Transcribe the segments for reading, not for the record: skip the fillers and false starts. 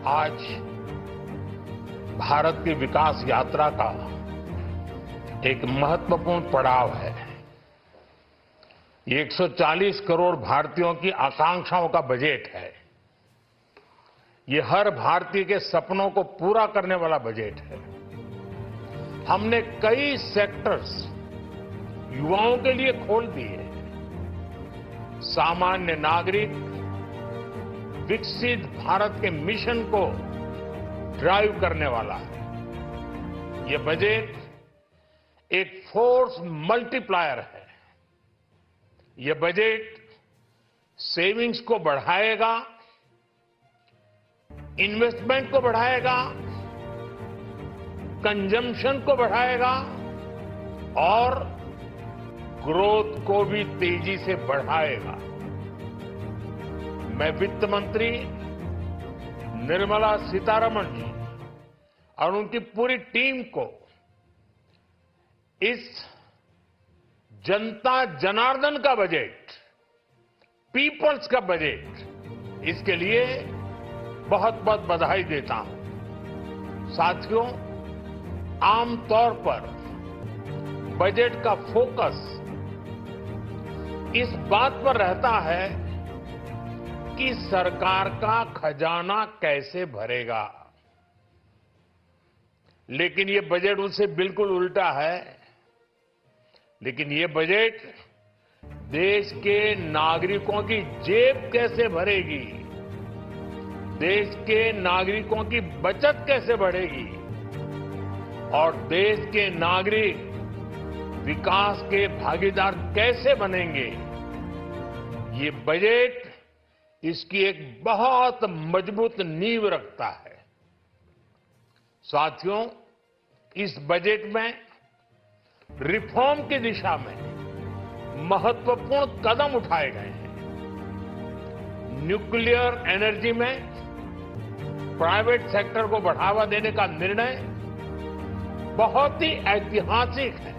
आज भारत की विकास यात्रा का एक महत्वपूर्ण पड़ाव है। ये 140 करोड़ भारतीयों की आकांक्षाओं का बजट है। ये हर भारतीय के सपनों को पूरा करने वाला बजट है। हमने कई सेक्टर्स युवाओं के लिए खोल दिए। सामान्य नागरिक विकसित भारत के मिशन को ड्राइव करने वाला है। ये बजट एक फोर्स मल्टीप्लायर है। ये बजट सेविंग्स को बढ़ाएगा, इन्वेस्टमेंट को बढ़ाएगा, कंजम्पशन को बढ़ाएगा और ग्रोथ को भी तेजी से बढ़ाएगा। मैं वित्त मंत्री निर्मला सीतारमण जी और उनकी पूरी टीम को इस जनता जनार्दन का बजट, पीपल्स का बजट, इसके लिए बहुत बहुत बधाई देता हूं। साथियों, आमतौर पर बजट का फोकस इस बात पर रहता है कि सरकार का खजाना कैसे भरेगा, लेकिन ये बजट उससे बिल्कुल उल्टा है। लेकिन ये बजट देश के नागरिकों की जेब कैसे भरेगी, देश के नागरिकों की बचत कैसे बढ़ेगी और देश के नागरिक विकास के भागीदार कैसे बनेंगे, ये बजट इसकी एक बहुत मजबूत नींव रखता है। साथियों, इस बजट में रिफॉर्म की दिशा में महत्वपूर्ण कदम उठाए गए हैं। न्यूक्लियर एनर्जी में प्राइवेट सेक्टर को बढ़ावा देने का निर्णय बहुत ही ऐतिहासिक है।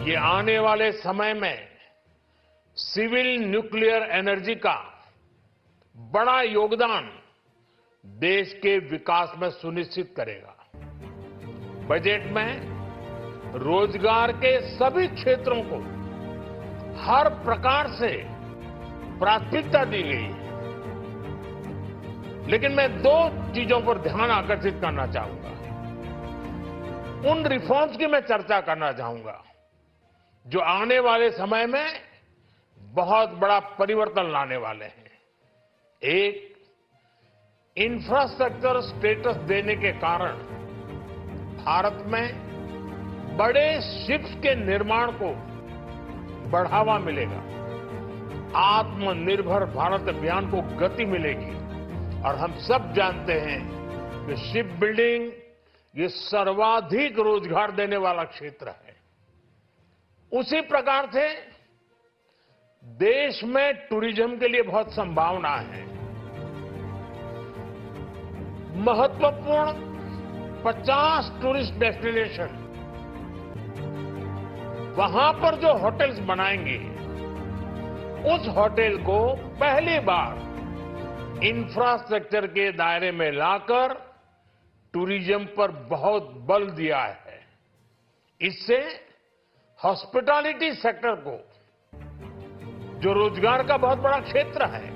ये आने वाले समय में सिविल न्यूक्लियर एनर्जी का बड़ा योगदान देश के विकास में सुनिश्चित करेगा। बजट में रोजगार के सभी क्षेत्रों को हर प्रकार से प्राथमिकता दी गई है। लेकिन मैं दो चीजों पर ध्यान आकर्षित करना चाहूंगा। उन रिफॉर्म्स की मैं चर्चा करना चाहूंगा जो आने वाले समय में बहुत बड़ा परिवर्तन लाने वाले हैं। एक, इंफ्रास्ट्रक्चर स्टेटस देने के कारण भारत में बड़े शिप्स के निर्माण को बढ़ावा मिलेगा। आत्मनिर्भर भारत अभियान को गति मिलेगी और हम सब जानते हैं कि शिप बिल्डिंग ये सर्वाधिक रोजगार देने वाला क्षेत्र है। उसी प्रकार से देश में टूरिज्म के लिए बहुत संभावना है। महत्वपूर्ण 50 टूरिस्ट डेस्टिनेशन, वहां पर जो होटल्स बनाएंगे, उस होटल को पहली बार इंफ्रास्ट्रक्चर के दायरे में लाकर टूरिज्म पर बहुत बल दिया है। इससे हॉस्पिटैलिटी सेक्टर को, जो रोजगार का बहुत बड़ा क्षेत्र है,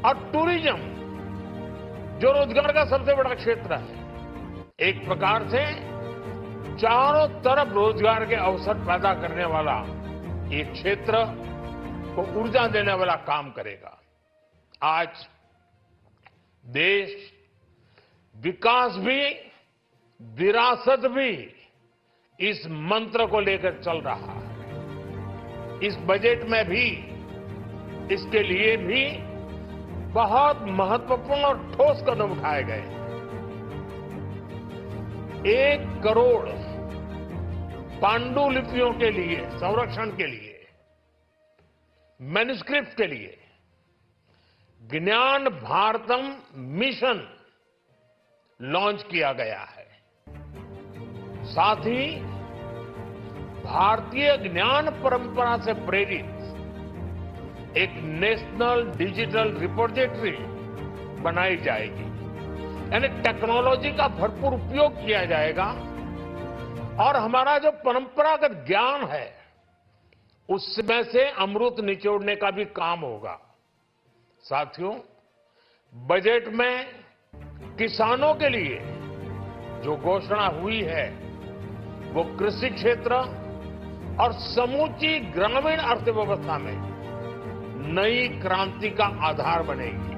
और टूरिज्म जो रोजगार का सबसे बड़ा क्षेत्र है, एक प्रकार से चारों तरफ रोजगार के अवसर पैदा करने वाला एक क्षेत्र को ऊर्जा देने वाला काम करेगा। आज देश विकास भी, विरासत भी, इस मंत्र को लेकर चल रहा है। इस बजट में भी इसके लिए भी बहुत महत्वपूर्ण और ठोस कदम उठाए गए हैं। 1 करोड़ पांडुलिपियों के लिए संरक्षण के लिए, मैन्युस्क्रिप्ट के लिए ज्ञान भारतम मिशन लॉन्च किया गया है। साथ ही भारतीय ज्ञान परंपरा से प्रेरित एक नेशनल डिजिटल रिपोजिटरी बनाई जाएगी, यानी टेक्नोलॉजी का भरपूर उपयोग किया जाएगा और हमारा जो परंपरागत ज्ञान है उसमें से अमृत निचोड़ने का भी काम होगा। साथियों, बजट में किसानों के लिए जो घोषणा हुई है वो कृषि क्षेत्र और समूची ग्रामीण अर्थव्यवस्था में नई क्रांति का आधार बनेगी।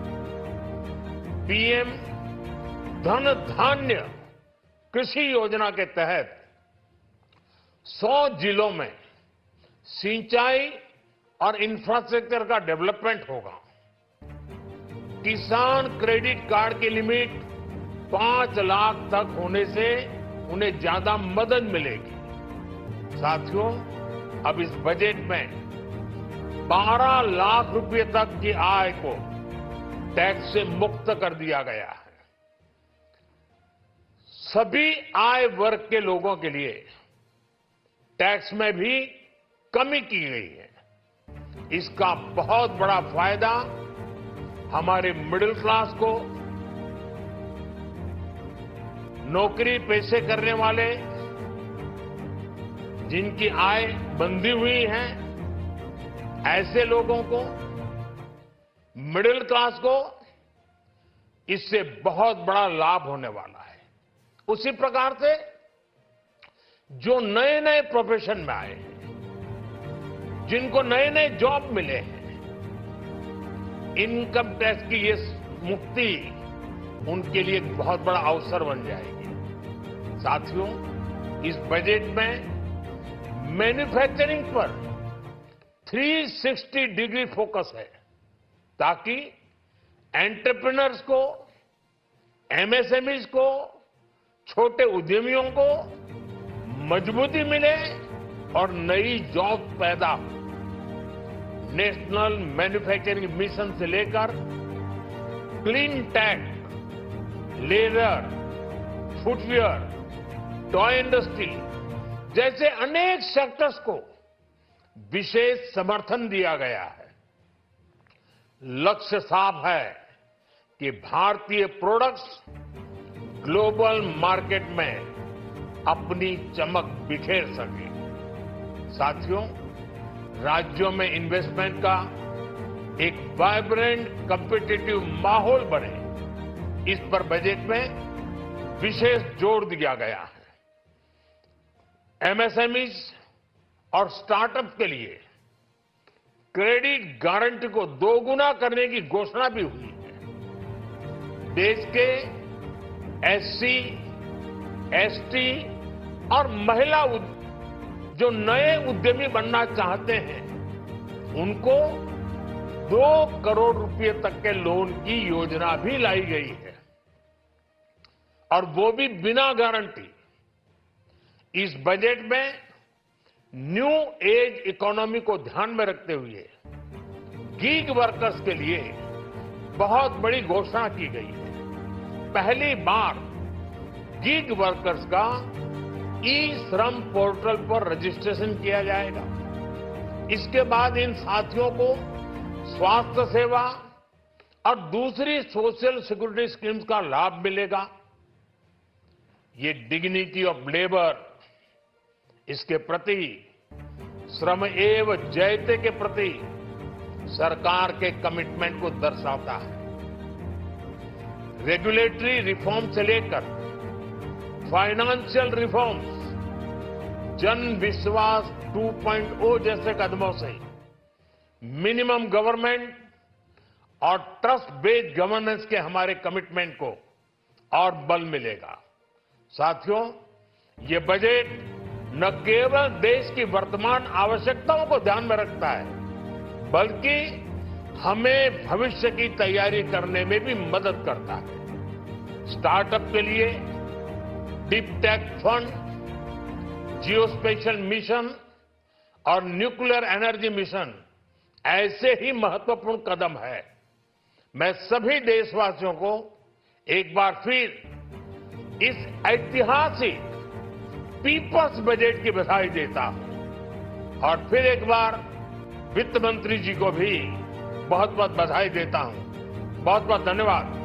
पीएम धन धान्य कृषि योजना के तहत 100 जिलों में सिंचाई और इंफ्रास्ट्रक्चर का डेवलपमेंट होगा। किसान क्रेडिट कार्ड की लिमिट 5 लाख तक होने से उन्हें ज्यादा मदद मिलेगी। साथियों, अब इस बजट में 12 लाख रुपए तक की आय को टैक्स से मुक्त कर दिया गया है। सभी आय वर्ग के लोगों के लिए टैक्स में भी कमी की गई है। इसका बहुत बड़ा फायदा हमारे मिडिल क्लास को, नौकरी पेशे करने वाले जिनकी आय बंधी हुई है, ऐसे लोगों को, मिडिल क्लास को इससे बहुत बड़ा लाभ होने वाला है। उसी प्रकार से जो नए नए प्रोफेशन में आए हैं, जिनको नए नए जॉब मिले हैं, इनकम टैक्स की ये मुक्ति उनके लिए एक बहुत बड़ा अवसर बन जाएगी। साथियों, इस बजट में मैन्युफैक्चरिंग पर 360 डिग्री फोकस है ताकि एंटरप्रेन्योर्स को, एमएसएमईज को, छोटे उद्यमियों को मजबूती मिले और नई जॉब पैदा हो। नेशनल मैन्युफैक्चरिंग मिशन से लेकर clean tech, leather, footwear, toy industry जैसे अनेक सेक्टर्स को विशेष समर्थन दिया गया है। लक्ष्य साफ है कि भारतीय प्रोडक्ट्स ग्लोबल मार्केट में अपनी चमक बिखेर सके। साथियों, राज्यों में इन्वेस्टमेंट का एक वाइब्रेंट कॉम्पिटिटिव माहौल बने, इस पर बजट में विशेष जोर दिया गया है। एमएसएमईज और स्टार्टअप के लिए क्रेडिट गारंटी को दोगुना करने की घोषणा भी हुई है। देश के एससी, एसटी और महिला जो नए उद्यमी बनना चाहते हैं, उनको 2 करोड़ रुपए तक के लोन की योजना भी लाई गई है, और वो भी बिना गारंटी। इस बजट में न्यू एज इकोनॉमी को ध्यान में रखते हुए गीग वर्कर्स के लिए बहुत बड़ी घोषणा की गई है। पहली बार गीग वर्कर्स का ई श्रम पोर्टल पर रजिस्ट्रेशन किया जाएगा। इसके बाद इन साथियों को स्वास्थ्य सेवा और दूसरी सोशल सिक्योरिटी स्कीम्स का लाभ मिलेगा। ये डिग्निटी ऑफ लेबर, इसके प्रति, श्रम एव जयते के प्रति सरकार के कमिटमेंट को दर्शाता है। रेगुलेटरी रिफॉर्म से लेकर फाइनेंशियल रिफॉर्म्स, जन विश्वास 2.0 जैसे कदमों से मिनिमम गवर्नमेंट और ट्रस्ट बेस्ड गवर्नेंस के हमारे कमिटमेंट को और बल मिलेगा। साथियों, ये बजट न केवल देश की वर्तमान आवश्यकताओं को ध्यान में रखता है, बल्कि हमें भविष्य की तैयारी करने में भी मदद करता है। स्टार्टअप के लिए deep tech fund, geospatial mission और न्यूक्लियर एनर्जी मिशन ऐसे ही महत्वपूर्ण कदम है। मैं सभी देशवासियों को एक बार फिर इस ऐतिहासिक पीपल्स बजट की बधाई देता हूं और फिर एक बार वित्त मंत्री जी को भी बहुत बहुत बधाई देता हूं। बहुत बहुत धन्यवाद।